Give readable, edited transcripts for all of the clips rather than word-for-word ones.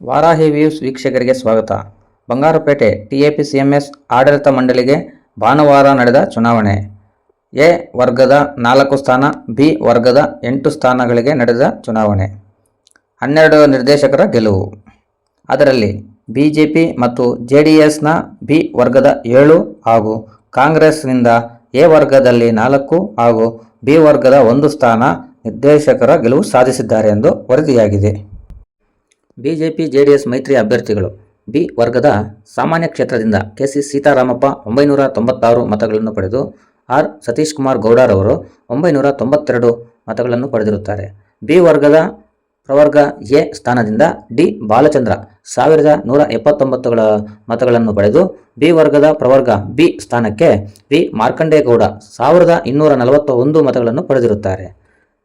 Varahi views ವೀಕ್ಷಕರಿಗೆ ಸ್ವಾಗತ. Bangarpet TAPCMS ಆಡಳಿತ ಮಂಡಳಿಗೆ ಭಾನುವಾರ ನಡೆದ ಚುನಾವಣೆ. ಎ ವರ್ಗದ 4 ಸ್ಥಾನ, ಬಿ ವರ್ಗದ 8 ಸ್ಥಾನಗಳಿಗೆ ನಡೆದ ಚುನಾವಣೆ. 12 ನಿರ್ದೇಶಕರ ಗೆಲುವು. ಅದರಲ್ಲಿ ಬಿಜೆಪಿ ಮತ್ತು ಜೆಡಿಎಸ್ನ ಬಿ ವರ್ಗದ 7 ಹಾಗೂ ಕಾಂಗ್ರೆಸ್ನಿಂದ ಎ ವರ್ಗದಲ್ಲಿ 4 ಹಾಗೂ ಬಿ ವರ್ಗದ 1 ಸ್ಥಾನ ನಿರ್ದೇಶಕರ ಗೆಲುವು ಸಾಧಿಸಿದ್ದಾರೆ ಎಂದು ವರದಿಯಾಗಿದೆ. ಬಿಜೆಪಿ ಜೆಡಿಎಸ್ ಮೈತ್ರಿ ಅಭ್ಯರ್ಥಿಗಳು ಬಿ ವರ್ಗದ ಸಾಮಾನ್ಯ ಕ್ಷೇತ್ರದಿಂದ ಕೆಸಿ ಸೀತಾರಾಮಪ್ಪ 996 ಮತಗಳನ್ನು ಪಡೆದು ಆರ್ ಸತೀಶ್ ಕುಮಾರ್ ಗೌಡರವರು 992 ಮತಗಳನ್ನು ಪಡೆದಿರುತ್ತಾರೆ. ಬಿ ವರ್ಗದ ಪ್ರವರ್ಗ ಎ ಸ್ಥಾನದಿಂದ ಡಿ ಬಾಲಚಂದ್ರ 1179 ಮತಗಳನ್ನು ಪಡೆದು ಬಿ ವರ್ಗದ ಪ್ರವರ್ಗ ಬಿ ಸ್ಥಾನಕ್ಕೆ ವಿ ಮಾರ್ಕಂಡೇಗೌಡ 1241 ಮತಗಳನ್ನು ಪಡೆದಿರುತ್ತಾರೆ.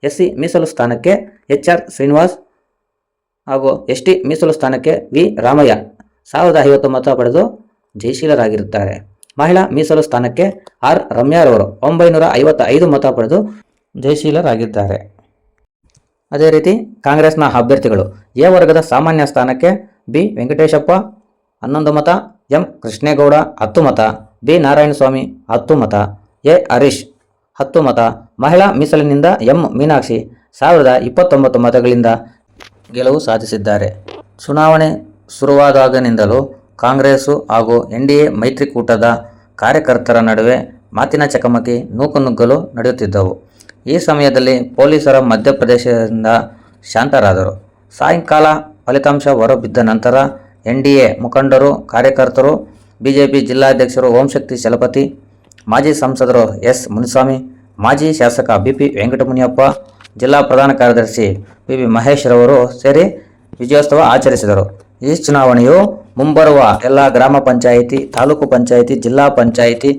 ಎಸ್ಸಿ ಮೀಸಲು ಸ್ಥಾನಕ್ಕೆ HR ಶ್ರೀನಿವಾಸ್ ಹಾಗೂ ST ಮೀಸಲು ಸ್ಥಾನಕ್ಕೆ ವಿ ರಾಮಯ್ಯ 1050 ಮತ ಪಡೆದು ಜಯಶೀಲರಾಗಿರುತ್ತಾರೆ. ಮಹಿಳಾ ಮೀಸಲು ಸ್ಥಾನಕ್ಕೆ ಆರ್ ರಮ್ಯಾರವರು 955 ಮತ ಪಡೆದು ಜಯಶೀಲರಾಗಿದ್ದಾರೆ. ಅದೇ ರೀತಿ ಕಾಂಗ್ರೆಸ್ನ ಅಭ್ಯರ್ಥಿಗಳು ಎ ವರ್ಗದ ಸಾಮಾನ್ಯ ಸ್ಥಾನಕ್ಕೆ ಬಿ ವೆಂಕಟೇಶಪ್ಪ 11 ಮತ, ಎಂ ಕೃಷ್ಣೇಗೌಡ 10 ಮತ, ಬಿ ನಾರಾಯಣಸ್ವಾಮಿ 10 ಮತ, ಎ ಹರೀಶ್ 10 ಮತ, ಮಹಿಳಾ ಮೀಸಲಿನಿಂದ ಎಂ ಮೀನಾಕ್ಷಿ 1029 ಮತಗಳಿಂದ ಗೆಲುವು ಸಾಧಿಸಿದ್ದಾರೆ. ಚುನಾವಣೆ ಶುರುವಾದಾಗಿನಿಂದಲೂ ಕಾಂಗ್ರೆಸ್ಸು ಹಾಗೂ NDA ಮೈತ್ರಿಕೂಟದ ಕಾರ್ಯಕರ್ತರ ನಡುವೆ ಮಾತಿನ ಚಕಮಕಿ ನೂಕುನುಗ್ಗಲು ನಡೆಯುತ್ತಿದ್ದವು. ಈ ಸಮಯದಲ್ಲಿ ಪೊಲೀಸರ ಮಧ್ಯಪ್ರದೇಶದಿಂದ ಶಾಂತರಾದರು. ಸಾಯಂಕಾಲ ಫಲಿತಾಂಶ ಹೊರಬಿದ್ದ ನಂತರ NDA ಮುಖಂಡರು, ಕಾರ್ಯಕರ್ತರು, ಬಿಜೆಪಿ ಜಿಲ್ಲಾಧ್ಯಕ್ಷರು ಓಂಶಕ್ತಿ ಚಲಪತಿ, ಮಾಜಿ ಸಂಸದರು ಎಸ್ ಮುನಿಸ್ವಾಮಿ, ಮಾಜಿ ಶಾಸಕ BP ವೆಂಕಟಮುನಿಯಪ್ಪ, ಜಿಲ್ಲಾ ಪ್ರಧಾನ ಕಾರ್ಯದರ್ಶಿ PB ಮಹೇಶ್ ರವರು ಸೇರಿ ವಿಜಯೋತ್ಸವ ಆಚರಿಸಿದರು. ಈ ಚುನಾವಣೆಯು ಮುಂಬರುವ ಎಲ್ಲ ಗ್ರಾಮ ಪಂಚಾಯಿತಿ, ತಾಲೂಕು ಪಂಚಾಯಿತಿ, ಜಿಲ್ಲಾ ಪಂಚಾಯಿತಿ,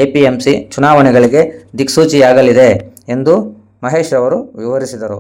APMC ಚುನಾವಣೆಗಳಿಗೆ ದಿಕ್ಸೂಚಿಯಾಗಲಿದೆ ಎಂದು ಮಹೇಶ್ ರವರು ವಿವರಿಸಿದರು.